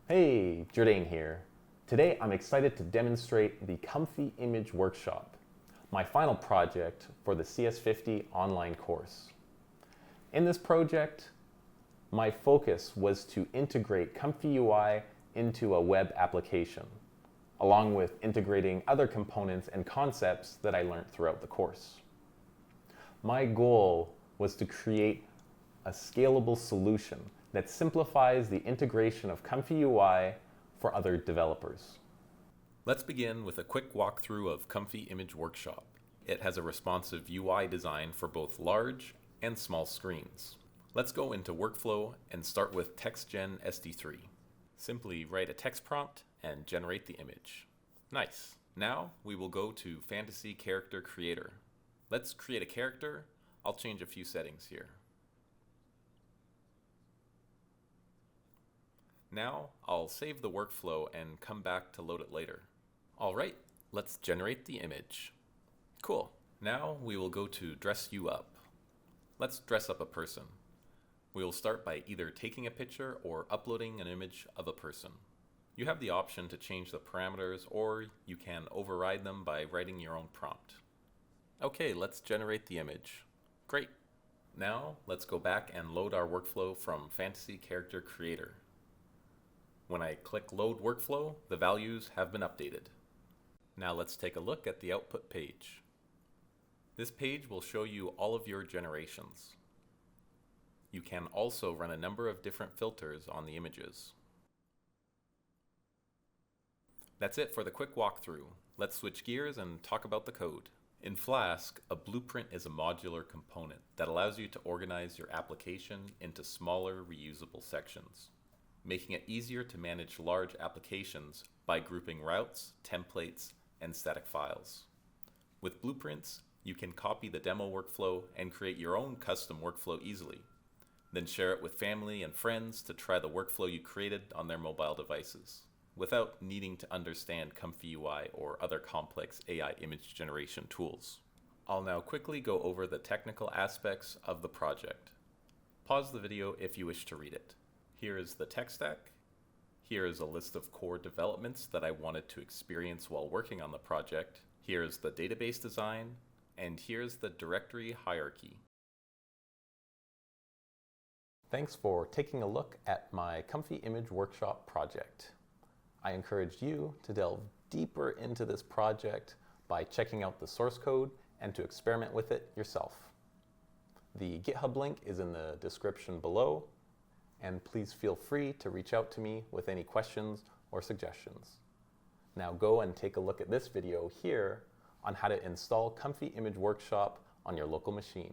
Hey, Jordan here. Today I'm excited to demonstrate the Comfy Image Workshop, my final project for the CS50 online course. In this project, my focus was to integrate Comfy UI into a web application, along with integrating other components and concepts that I learned throughout the course. My goal was to create a scalable solution that simplifies the integration of Comfy UI for other developers. Let's begin with a quick walkthrough of Comfy Image Workshop. It has a responsive UI design for both large and small screens. Let's go into workflow and start with TextGen SD3. Simply write a text prompt and generate the image. Nice. Now we will go to Fantasy Character Creator. Let's create a character. I'll change a few settings here. Now I'll save the workflow and come back to load it later. All right, let's generate the image. Cool. Now we will go to Dress You Up. Let's dress up a person. We will start by either taking a picture or uploading an image of a person. You have the option to change the parameters, or you can override them by writing your own prompt. Okay, let's generate the image. Great. Now let's go back and load our workflow from Fantasy Character Creator. When I click Load Workflow, the values have been updated. Now let's take a look at the output page. This page will show you all of your generations. You can also run a number of different filters on the images. That's it for the quick walkthrough. Let's switch gears and talk about the code. In Flask, a blueprint is a modular component that allows you to organize your application into smaller, reusable sections, making it easier to manage large applications by grouping routes, templates, and static files. With blueprints, you can copy the demo workflow and create your own custom workflow easily. Then share it with family and friends to try the workflow you created on their mobile devices, without needing to understand Comfy UI or other complex AI image generation tools. I'll now quickly go over the technical aspects of the project. Pause the video if you wish to read it. Here is the tech stack. Here is a list of core developments that I wanted to experience while working on the project. Here is the database design, and here's the directory hierarchy. Thanks for taking a look at my Comfy Image Workshop project. I encourage you to delve deeper into this project by checking out the source code and to experiment with it yourself. The GitHub link is in the description below, and please feel free to reach out to me with any questions or suggestions. Now go and take a look at this video here on how to install Comfy Image Workshop on your local machine.